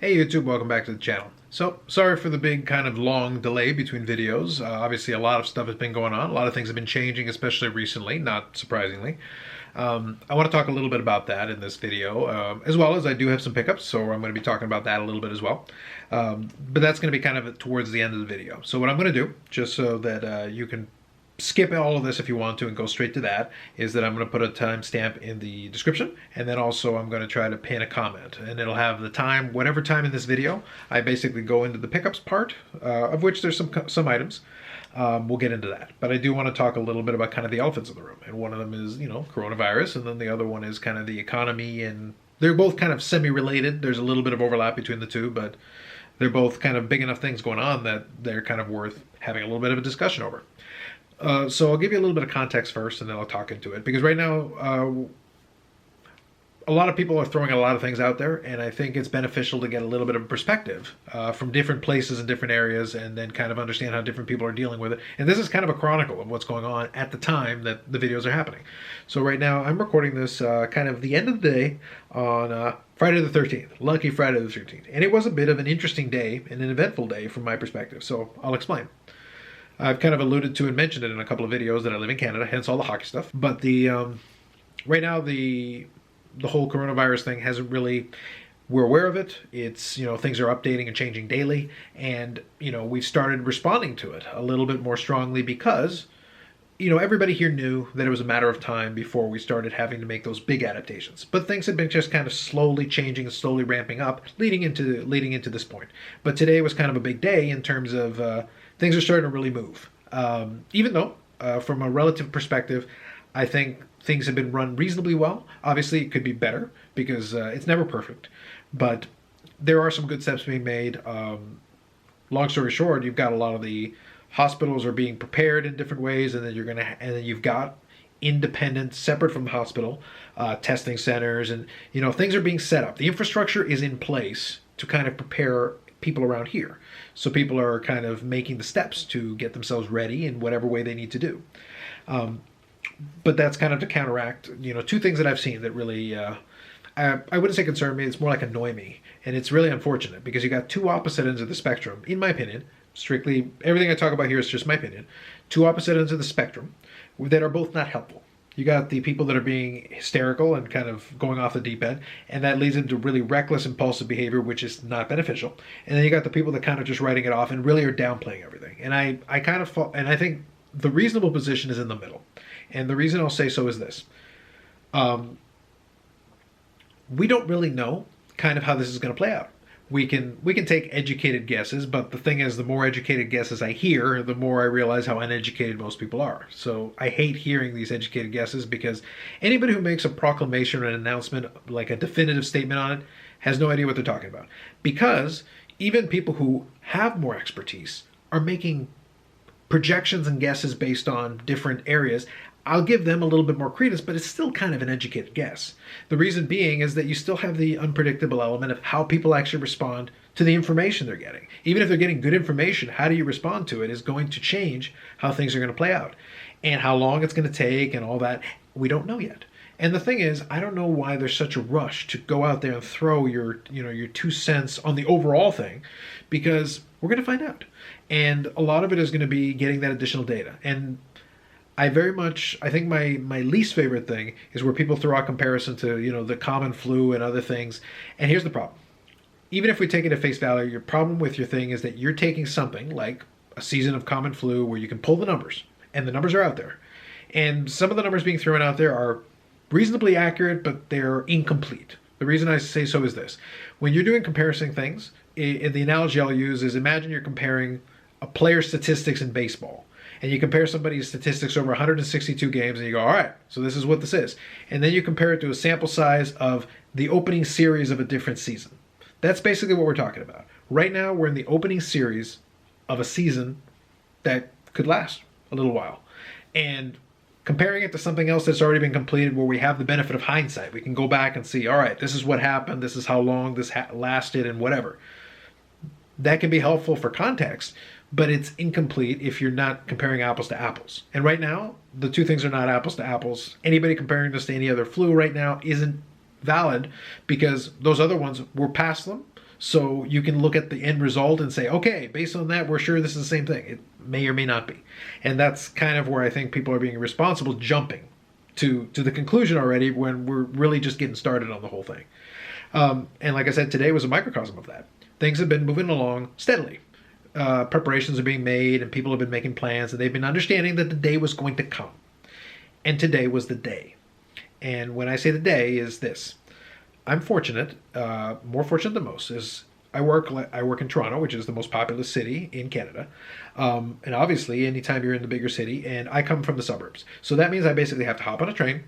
Hey YouTube, welcome back to the channel. So, sorry for the big kind of long delay between videos. Obviously a lot of stuff has been going on. A lot of things have been changing, especially recently, not surprisingly. I want to talk a little bit about that in this video, as well as I do have some pickups, so I'm going to be talking about that a little bit as well. But that's going to be kind of towards the end of the video. So what I'm going to do, just so that you can skip all of this if you want to and go straight to that, is that I'm going to put a timestamp in the description, and then also I'm going to try to pin a comment, and it'll have the time, whatever time in this video I basically go into the pickups part, of which there's some items. We'll get into that, but I do want to talk a little bit about kind of the elephants in the room, and one of them is, coronavirus, and then the other one is kind of the economy, and they're both kind of semi-related. There's a little bit of overlap between the two, but they're both kind of big enough things going on that they're kind of worth having a little bit of a discussion over. So I'll give you a little bit of context first, and then I'll talk into it. Because right now, a lot of people are throwing a lot of things out there, and I think it's beneficial to get a little bit of perspective from different places and different areas, and then kind of understand how different people are dealing with it. And this is kind of a chronicle of what's going on at the time that the videos are happening. So right now, I'm recording this kind of the end of the day on Friday the 13th. Lucky Friday the 13th. And it was a bit of an interesting day and an eventful day from my perspective, so I'll explain. I've kind of alluded to and mentioned it in a couple of videos that I live in Canada, hence all the hockey stuff. But the right now the whole coronavirus thing hasn't really. We're aware of it. It's, things are updating and changing daily, and we've started responding to it a little bit more strongly because everybody here knew that it was a matter of time before we started having to make those big adaptations. But things had been just kind of slowly changing and slowly ramping up, leading into this point. But today was kind of a big day in terms of things are starting to really move. Even though, from a relative perspective, I think things have been run reasonably well. Obviously, it could be better because it's never perfect, but there are some good steps being made. Long story short, you've got a lot of the hospitals are being prepared in different ways, and then you've got independent, separate from the hospital, testing centers, and things are being set up. The infrastructure is in place to kind of prepare people around here. So people are kind of making the steps to get themselves ready in whatever way they need to do. But that's kind of to counteract, two things that I've seen that really, I wouldn't say concern me, it's more like annoy me. And it's really unfortunate because you got two opposite ends of the spectrum, in my opinion. Strictly, everything I talk about here is just my opinion. Two opposite ends of the spectrum that are both not helpful. You got the people that are being hysterical and kind of going off the deep end, and that leads into really reckless, impulsive behavior, which is not beneficial. And then you got the people that kind of just writing it off and really are downplaying everything. And I kind of and I think the reasonable position is in the middle. And the reason I'll say so is this. We don't really know kind of how this is going to play out. We can take educated guesses, but the thing is, the more educated guesses I hear, the more I realize how uneducated most people are. So I hate hearing these educated guesses because anybody who makes a proclamation or an announcement, like a definitive statement on it, has no idea what they're talking about. Because even people who have more expertise are making projections and guesses based on different areas. I'll give them a little bit more credence, but it's still kind of an educated guess. The reason being is that you still have the unpredictable element of how people actually respond to the information they're getting. Even if they're getting good information, how do you respond to it is going to change how things are going to play out. And how long it's going to take and all that, we don't know yet. And the thing is, I don't know why there's such a rush to go out there and throw your 2 cents on the overall thing, because we're going to find out. And a lot of it is going to be getting that additional data. And I think my least favorite thing is where people throw out comparison to, the common flu and other things. And here's the problem. Even if we take it at face value, your problem with your thing is that you're taking something like a season of common flu where you can pull the numbers, and the numbers are out there. And some of the numbers being thrown out there are reasonably accurate, but they're incomplete. The reason I say so is this. When you're doing comparison things, the analogy I'll use is, imagine you're comparing a player's statistics in baseball. And you compare somebody's statistics over 162 games, and you go, all right, so this is what this is. And then you compare it to a sample size of the opening series of a different season. That's basically what we're talking about. Right now, we're in the opening series of a season that could last a little while. And comparing it to something else that's already been completed where we have the benefit of hindsight. We can go back and see, all right, this is what happened, this is how long this lasted, and whatever. That can be helpful for context, but it's incomplete if you're not comparing apples to apples. And right now, the two things are not apples to apples. Anybody comparing this to any other flu right now isn't valid because those other ones, we're past them. So you can look at the end result and say, okay, based on that, we're sure this is the same thing. It may or may not be. And that's kind of where I think people are being irresponsible, jumping to the conclusion already when we're really just getting started on the whole thing. And like I said, today was a microcosm of that. Things have been moving along steadily. Preparations are being made and people have been making plans and they've been understanding that the day was going to come. And today was the day. And when I say the day is this, I'm fortunate, more fortunate than most, is I work in Toronto, which is the most populous city in Canada. And obviously, anytime you're in the bigger city, and I come from the suburbs. So that means I basically have to hop on a train,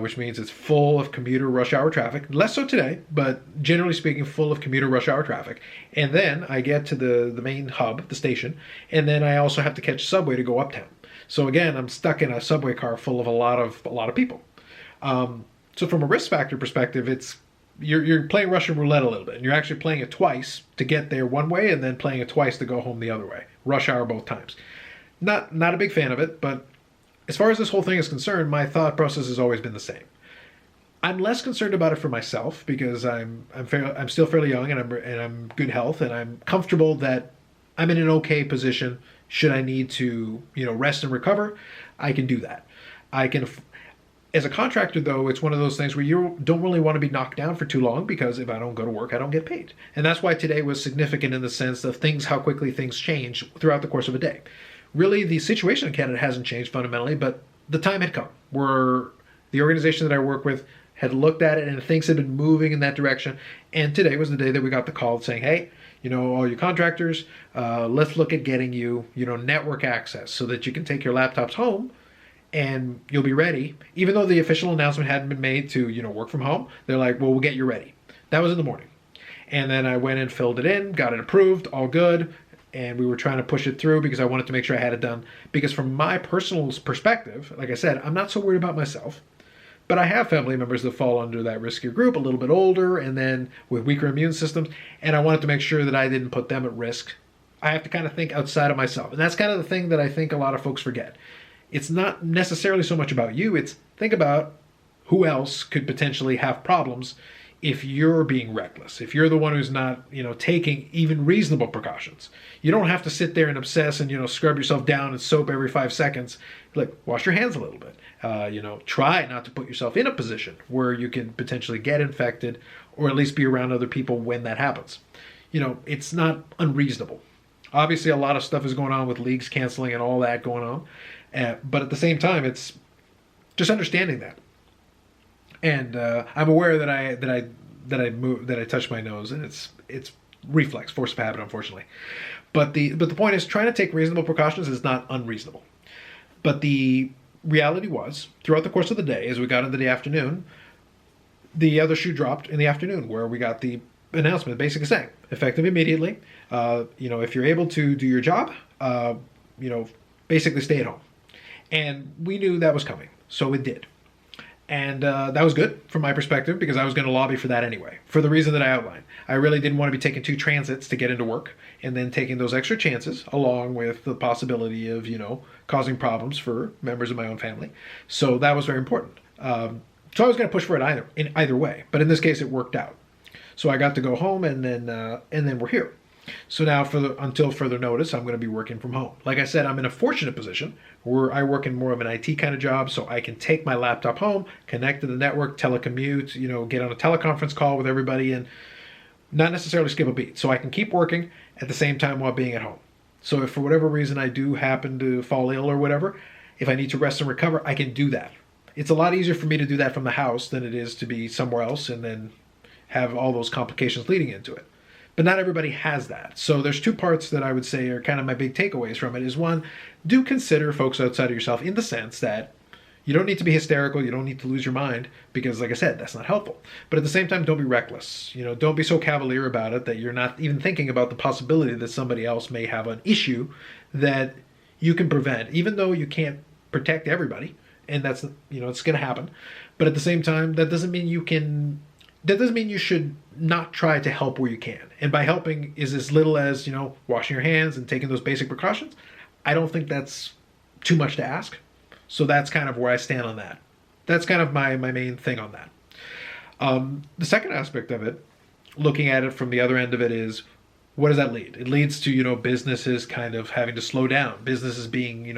which means it's full of commuter rush hour traffic. Less so today, but generally speaking, full of commuter rush hour traffic. And then I get to the main hub, the station, and then I also have to catch a subway to go uptown. So again, I'm stuck in a subway car full of a lot of people. So from a risk factor perspective, you're playing Russian roulette a little bit, and you're actually playing it twice to get there one way, and then playing it twice to go home the other way. Rush hour both times. Not a big fan of it, but as far as this whole thing is concerned, my thought process has always been the same. I'm less concerned about it for myself because I'm still fairly young and I'm good health and I'm comfortable that I'm in an okay position. Should I need to rest and recover, I can do that. I can. As a contractor, though, it's one of those things where you don't really want to be knocked down for too long because if I don't go to work, I don't get paid. And that's why today was significant in the sense of how quickly things change throughout the course of a day. Really, the situation in Canada hasn't changed fundamentally, but the time had come where the organization that I work with had looked at it and things had been moving in that direction. And today was the day that we got the call saying, hey, all you contractors, let's look at getting you, network access so that you can take your laptops home and you'll be ready. Even though the official announcement hadn't been made to, work from home, they're like, well, we'll get you ready. That was in the morning. And then I went and filled it in, got it approved, all good. And we were trying to push it through because I wanted to make sure I had it done. Because from my personal perspective, like I said, I'm not so worried about myself. But I have family members that fall under that riskier group, a little bit older, and then with weaker immune systems. And I wanted to make sure that I didn't put them at risk. I have to kind of think outside of myself. And that's kind of the thing that I think a lot of folks forget. It's not necessarily so much about you. It's think about who else could potentially have problems if you're being reckless, if you're the one who's not, taking even reasonable precautions. You don't have to sit there and obsess and, scrub yourself down in soap every 5 seconds. Like, wash your hands a little bit. Try not to put yourself in a position where you can potentially get infected or at least be around other people when that happens. It's not unreasonable. Obviously, a lot of stuff is going on with leagues canceling and all that going on. But at the same time, it's just understanding that. And I'm aware that I touched my nose, and it's reflex, force of habit, unfortunately. But the point is, trying to take reasonable precautions is not unreasonable. But the reality was, throughout the course of the day, as we got into the afternoon, the other shoe dropped in the afternoon, where we got the announcement basically saying, effective immediately, if you're able to do your job, basically stay at home. And we knew that was coming, so it did. And that was good from my perspective because I was going to lobby for that anyway, for the reason that I outlined. I really didn't want to be taking 2 transits to get into work and then taking those extra chances along with the possibility of, causing problems for members of my own family. So that was very important. So I was going to push for it either way, but in this case it worked out. So I got to go home and then we're here. So now until further notice, I'm going to be working from home. Like I said, I'm in a fortunate position where I work in more of an IT kind of job, so I can take my laptop home, connect to the network, telecommute, get on a teleconference call with everybody and not necessarily skip a beat. So I can keep working at the same time while being at home. So if for whatever reason I do happen to fall ill or whatever, if I need to rest and recover, I can do that. It's a lot easier for me to do that from the house than it is to be somewhere else and then have all those complications leading into it. But not everybody has that. So there's 2 parts that I would say are kind of my big takeaways from it is one, do consider folks outside of yourself in the sense that you don't need to be hysterical. You don't need to lose your mind because, like I said, that's not helpful. But at the same time, don't be reckless. Don't be so cavalier about it that you're not even thinking about the possibility that somebody else may have an issue that you can prevent, even though you can't protect everybody. And that's, it's going to happen. But at the same time, that doesn't mean you should not try to help where you can. And by helping is as little as, washing your hands and taking those basic precautions. I don't think that's too much to ask. So that's kind of where I stand on that. That's kind of my main thing on that. The second aspect of it looking at it from the other end of it is, what does that lead? It leads to, businesses kind of having to slow down. Businesses being,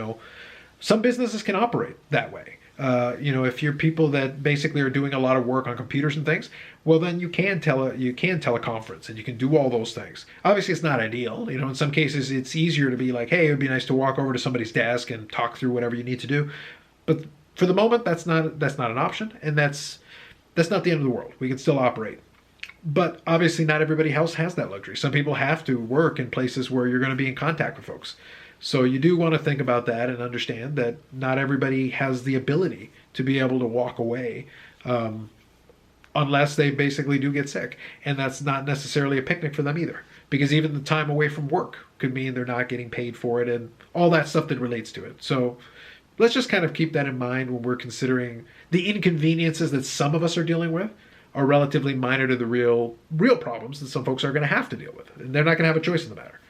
some businesses can operate that way. If you're people that basically are doing a lot of work on computers and things, well, then you can teleconference and you can do all those things. Obviously, it's not ideal. In some cases, it's easier to be like, hey, it would be nice to walk over to somebody's desk and talk through whatever you need to do. But for the moment, that's not an option, and that's not the end of the world. We can still operate. But obviously, not everybody else has that luxury. Some people have to work in places where you're going to be in contact with folks. So you do want to think about that and understand that not everybody has the ability to be able to walk away unless they basically do get sick. And that's not necessarily a picnic for them either, because even the time away from work could mean they're not getting paid for it and all that stuff that relates to it. So let's just kind of keep that in mind when we're considering the inconveniences that some of us are dealing with are relatively minor to the real problems that some folks are going to have to deal with. And they're not going to have a choice in the matter.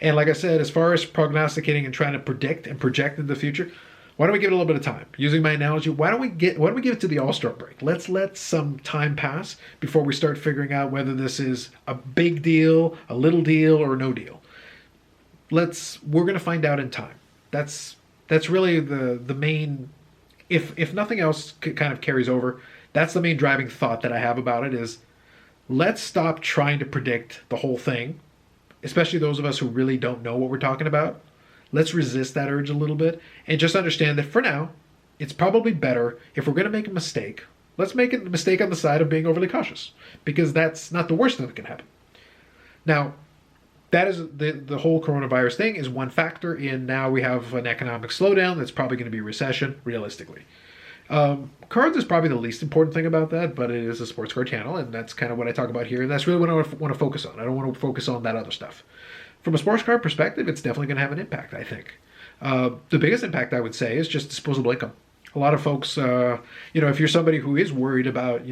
And like I said, as far as prognosticating and trying to predict and project into the future, why don't we give it a little bit of time? Using my analogy, why don't we give it to the All-Star break? Let's let some time pass before we start figuring out whether this is a big deal, a little deal, or no deal. We're going to find out in time. That's really the main, if nothing else kind of carries over, that's the main driving thought that I have about it is, let's stop trying to predict the whole thing, especially those of us who really don't know what we're talking about. Let's resist that urge a little bit and just understand that for now, it's probably better if we're going to make a mistake. Let's make a mistake on the side of being overly cautious, because that's not the worst thing that can happen. Now, that is the whole coronavirus thing is one factor in now we have an economic slowdown that's probably going to be a recession, realistically. Cards is probably the least important thing about that, but it is a sports card channel, and that's kind of what I talk about here, and that's really what I want to focus on. I don't want to focus on that other stuff. From a sports card perspective, it's definitely going to have an impact, I think. The biggest impact, I would say, is just disposable income. A lot of folks, if you're somebody who is worried about,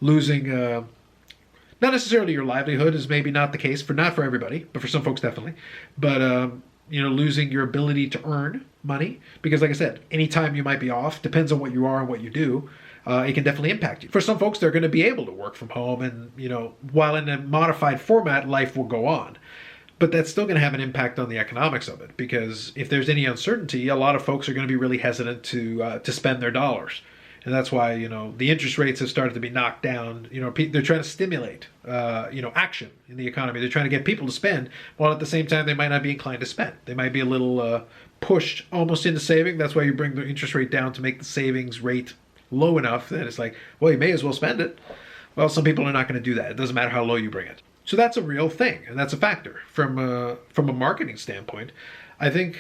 losing, not necessarily your livelihood is maybe not the case, not for everybody, but for some folks definitely, but losing your ability to earn money, because like I said, anytime you might be off, depends on what you are and what you do, it can definitely impact you. For some folks, they're going to be able to work from home and, while in a modified format, life will go on. But that's still going to have an impact on the economics of it, because if there's any uncertainty, a lot of folks are going to be really hesitant to spend their dollars. And that's why, the interest rates have started to be knocked down. They're trying to stimulate, action in the economy. They're trying to get people to spend, while at the same time, they might not be inclined to spend. They might be a little pushed almost into saving. That's why you bring the interest rate down to make the savings rate low enough that it's like, well, you may as well spend it. Well, some people are not going to do that. It doesn't matter how low you bring it. So that's a real thing, and that's a factor. From a marketing standpoint, I think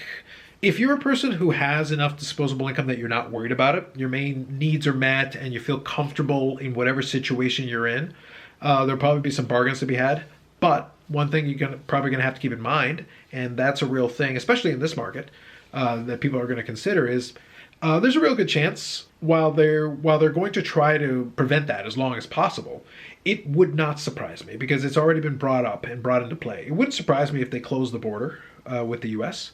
if you're a person who has enough disposable income that you're not worried about it, your main needs are met, and you feel comfortable in whatever situation you're in, there'll probably be some bargains to be had. But one thing you're probably going to have to keep in mind, and that's a real thing, especially in this market, that people are going to consider is there's a real good chance while they're going to try to prevent that as long as possible, it would not surprise me, because it's already been brought up and brought into play. It wouldn't surprise me if they close the border with the U.S.,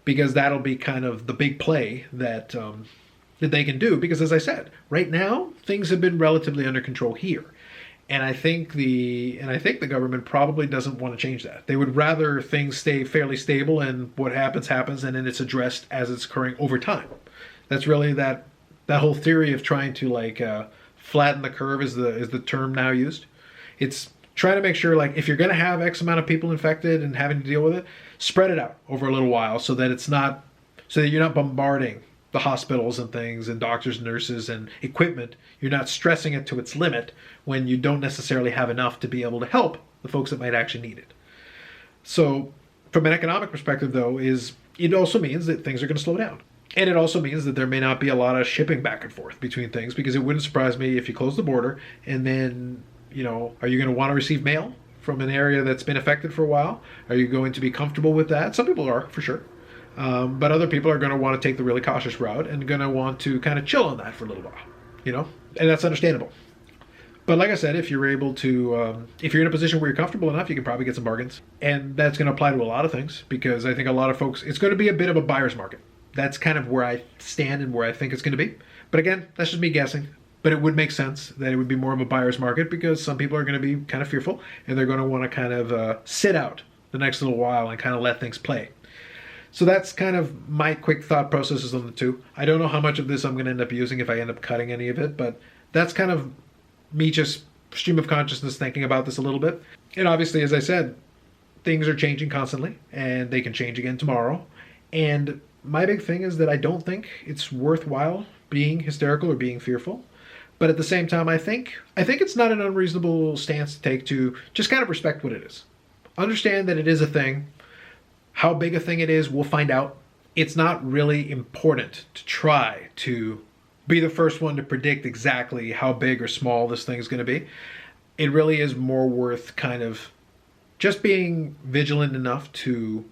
because that'll be kind of the big play that they can do. Because as I said, right now things have been relatively under control here, and I think the government probably doesn't want to change that. They would rather things stay fairly stable, and what happens, and then it's addressed as it's occurring over time. That's really that whole theory of trying to flatten the curve is the term now used. It's trying to make sure, if you're going to have X amount of people infected and having to deal with it, spread it out over a little while so that you're not bombarding the hospitals and things and doctors and nurses and equipment. You're not stressing it to its limit when you don't necessarily have enough to be able to help the folks that might actually need it. So from an economic perspective, though, it also means that things are going to slow down. And it also means that there may not be a lot of shipping back and forth between things, because it wouldn't surprise me if you close the border and then, are you going to want to receive mail from an area that's been affected for a while? Are you going to be comfortable with that? Some people are, for sure. But other people are going to want to take the really cautious route and going to want to kind of chill on that for a little while, and that's understandable. But like I said, if you're able to, if you're in a position where you're comfortable enough, you can probably get some bargains. And that's going to apply to a lot of things, because I think a lot of folks, it's going to be a bit of a buyer's market. That's kind of where I stand and where I think it's going to be. But again, that's just me guessing. but it would make sense that it would be more of a buyer's market because some people are going to be kind of fearful and they're going to want to kind of sit out the next little while and kind of let things play. So that's kind of my quick thought processes on the two. I don't know how much of this I'm going to end up using if I end up cutting any of it, but that's kind of me just stream of consciousness thinking about this a little bit. And obviously, as I said, things are changing constantly and they can change again tomorrow. And my big thing is that I don't think it's worthwhile being hysterical or being fearful. But at the same time, I think it's not an unreasonable stance to take to just kind of respect what it is. Understand that it is a thing. How big a thing it is, we'll find out. It's not really important to try to be the first one to predict exactly how big or small this thing is going to be. It really is more worth kind of just being vigilant enough to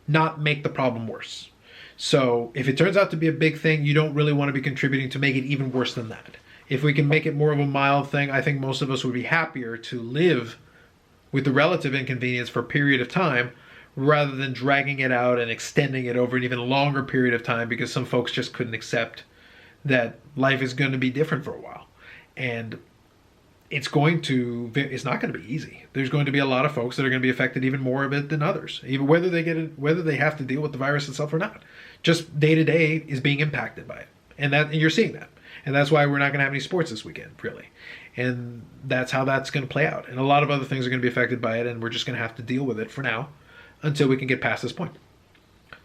not make the problem worse. So if it turns out to be a big thing, you don't really want to be contributing to make it even worse than that. If we can make it more of a mild thing, I think most of us would be happier to live with the relative inconvenience for a period of time rather than dragging it out and extending it over an even longer period of time because some folks just couldn't accept that life is going to be different for a while. And it's not going to be easy. There's going to be a lot of folks that are going to be affected even more of it than others, even whether they have to deal with the virus itself or not. Just day to day is being impacted by it. And you're seeing that. And that's why we're not going to have any sports this weekend, really. And that's how that's going to play out. And a lot of other things are going to be affected by it, and we're just going to have to deal with it for now until we can get past this point.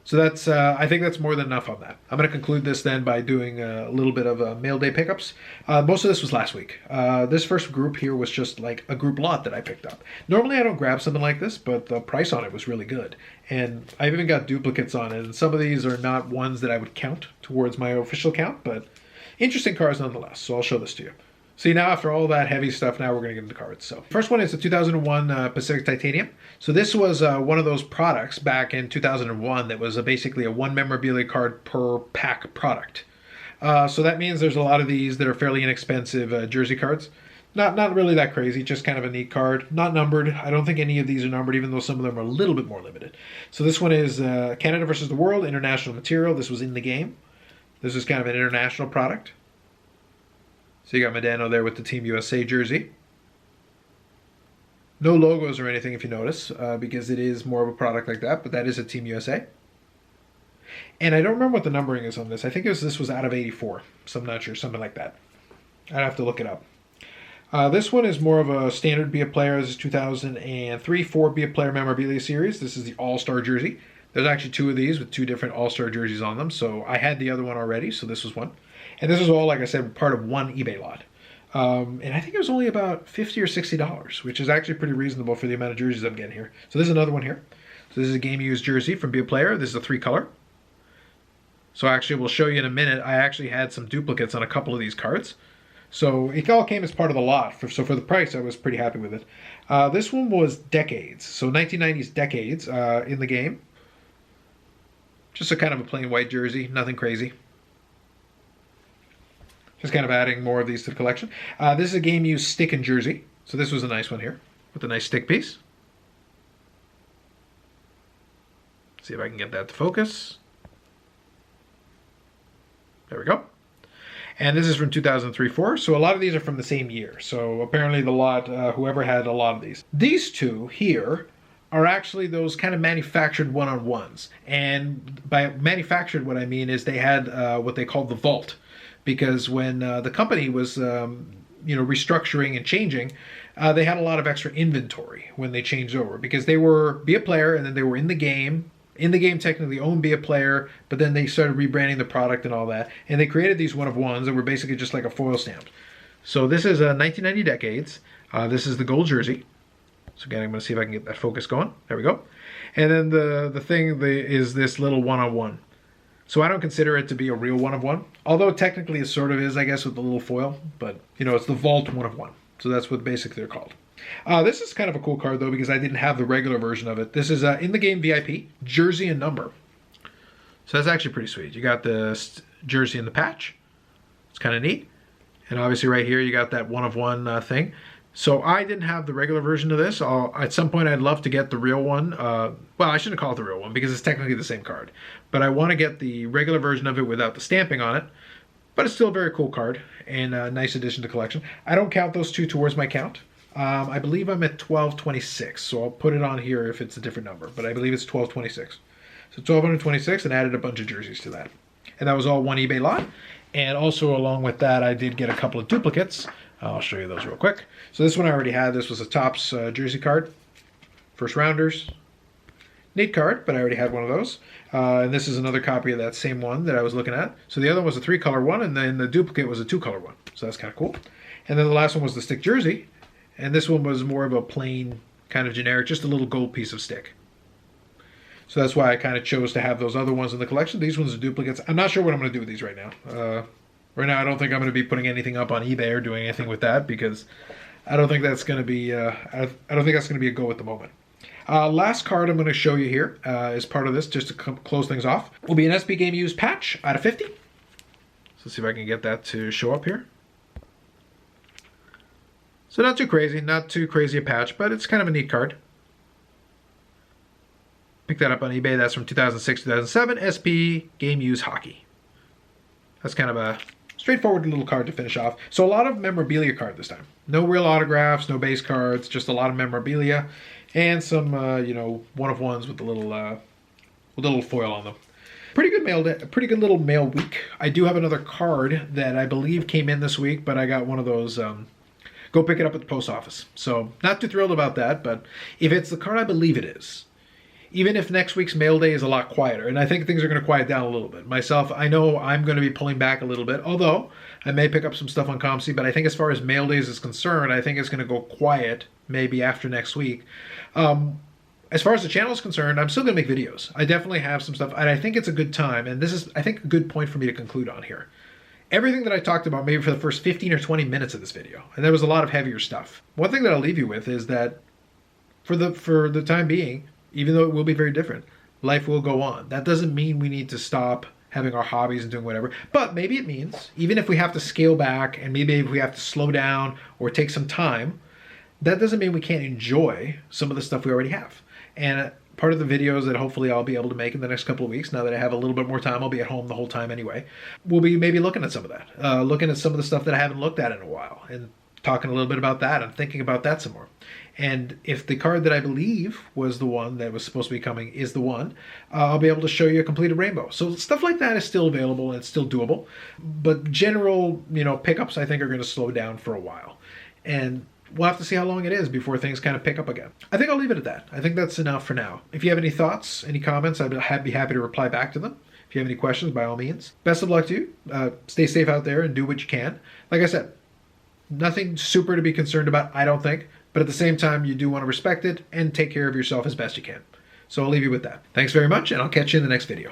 So that's, I think that's more than enough on that. I'm going to conclude this then by doing a little bit of Mailday pickups. Most of this was last week. This first group here was just like a group lot that I picked up. Normally I don't grab something like this, but the price on it was really good. And I've even got duplicates on it. And some of these are not ones that I would count towards my official count, but interesting cars nonetheless. So I'll show this to you. See, now after all that heavy stuff, now we're going to get into cards. So first one is the 2001 Pacific Titanium. So this was one of those products back in 2001 that was basically a one memorabilia card per pack product. So that means there's a lot of these that are fairly inexpensive jersey cards. Not really that crazy, just kind of a neat card. Not numbered. I don't think any of these are numbered, even though some of them are a little bit more limited. So this one is Canada versus the World, international material. This was in the game. This is kind of an international product. So you got Medano there with the Team USA jersey. No logos or anything if you notice, because it is more of a product like that, but that is a Team USA. And I don't remember what the numbering is on this. I think this was out of 84, so I'm not sure, something like that. I'd have to look it up. This one is more of a standard Be a Player. This is 2003-4 Be a Player Memorabilia Series. This is the All-Star jersey. There's actually two of these with two different All-Star jerseys on them, so I had the other one already, so this was one. And this was all, like I said, part of one eBay lot. And I think it was only about $50 or $60, which is actually pretty reasonable for the amount of jerseys I'm getting here. So this is another one here. So this is a game used jersey from Be a Player. This is a 3-color. So actually, we'll show you in a minute. I actually had some duplicates on a couple of these cards. So it all came as part of the lot. So for the price, I was pretty happy with it. This one was Decades. So 1990s Decades in the game. Just a kind of a plain white jersey. Nothing crazy. Just kind of adding more of these to the collection. This is a game used stick and jersey. So this was a nice one here with a nice stick piece. See if I can get that to focus. There we go. And this is from 2003-4. So a lot of these are from the same year. So apparently the lot, whoever had a lot of these. These two here are actually those kind of manufactured one-on-ones. And by manufactured, what I mean is they had what they called the vault. Because when the company was, restructuring and changing, they had a lot of extra inventory when they changed over. Because they were Be a Player, and then they were in the game. In the game, technically owned Be a Player, but then they started rebranding the product and all that. And they created these one-of-ones that were basically just like a foil stamp. So this is a 1990 Decades. This is the gold jersey. So again, I'm going to see if I can get that focus going. There we go. And then the thing is this little one-on-one. So I don't consider it to be a real one-of-one, although technically it sort of is, I guess, with the little foil. But, it's the Vault one-of-one. So that's what basically they're called. This is kind of a cool card, though, because I didn't have the regular version of it. This is in the game VIP, jersey and number. So that's actually pretty sweet. You got the jersey and the patch. It's kind of neat. And obviously right here you got that one-of-one thing. So I didn't have the regular version of this. At some point I'd love to get the real one. Well, I shouldn't call it the real one because it's technically the same card. But I want to get the regular version of it without the stamping on it. But it's still a very cool card and a nice addition to the collection. I don't count those two towards my count. I believe I'm at 1226, so I'll put it on here if it's a different number, but I believe it's 1226. So 1226, and added a bunch of jerseys to that. And that was all one eBay lot. And also along with that, I did get a couple of duplicates. I'll show you those real quick. So this one I already had. This was a Topps jersey card. First rounders. Neat card, but I already had one of those. And this is another copy of that same one that I was looking at. So the other one was a 3-color one, and then the duplicate was a 2-color one. So that's kind of cool. And then the last one was the stick jersey. And this one was more of a plain, kind of generic, just a little gold piece of stick. So that's why I kind of chose to have those other ones in the collection. These ones are duplicates. I'm not sure what I'm going to do with these right now. Right now, I don't think I'm going to be putting anything up on eBay or doing anything with that because I don't think that's going to be. I don't think that's going to be a go at the moment. Last card I'm going to show you here as part of this, just to close things off, will be an SB Game Used patch out of 50. So let's see if I can get that to show up here. So not too crazy a patch, but it's kind of a neat card. Picked that up on eBay. That's from 2006, 2007, SP Game Used Hockey. That's kind of a straightforward little card to finish off. So a lot of memorabilia card this time. No real autographs, no base cards, just a lot of memorabilia, and some you know, one-of-ones with a little foil on them. Pretty good mail day, pretty good little mail week. I do have another card that I believe came in this week, but I got one of those. Go pick it up at the post office. So not too thrilled about that, but if it's the card I believe it is, even if next week's mail day is a lot quieter, and I think things are going to quiet down a little bit. Myself, I know I'm going to be pulling back a little bit, although I may pick up some stuff on ComC, but I think as far as mail days is concerned, I think it's going to go quiet maybe after next week. As far as the channel is concerned, I'm still going to make videos. I definitely have some stuff, and I think it's a good time, and this is, I think, a good point for me to conclude on here. Everything that I talked about maybe for the first 15 or 20 minutes of this video, and there was a lot of heavier stuff. One thing that I'll leave you with is that for the time being, even though it will be very different, life will go on. That doesn't mean we need to stop having our hobbies and doing whatever, but maybe it means, even if we have to scale back and maybe if we have to slow down or take some time, that doesn't mean we can't enjoy some of the stuff we already have. And part of the videos that hopefully I'll be able to make in the next couple of weeks, now that I have a little bit more time, I'll be at home the whole time anyway, we'll be maybe looking at some of that, looking at some of the stuff that I haven't looked at in a while, and talking a little bit about that and thinking about that some more. And if the card that I believe was the one that was supposed to be coming is the one, I'll be able to show you a completed rainbow. So stuff like that is still available and it's still doable. But general, you know, pickups I think are going to slow down for a while. And we'll have to see how long it is before things kind of pick up again. I think I'll leave it at that. I think that's enough for now. If you have any thoughts, any comments, I'd be happy to reply back to them. If you have any questions, by all means. Best of luck to you. Stay safe out there and do what you can. Like I said, nothing super to be concerned about, I don't think. But at the same time, you do want to respect it and take care of yourself as best you can. So I'll leave you with that. Thanks very much, and I'll catch you in the next video.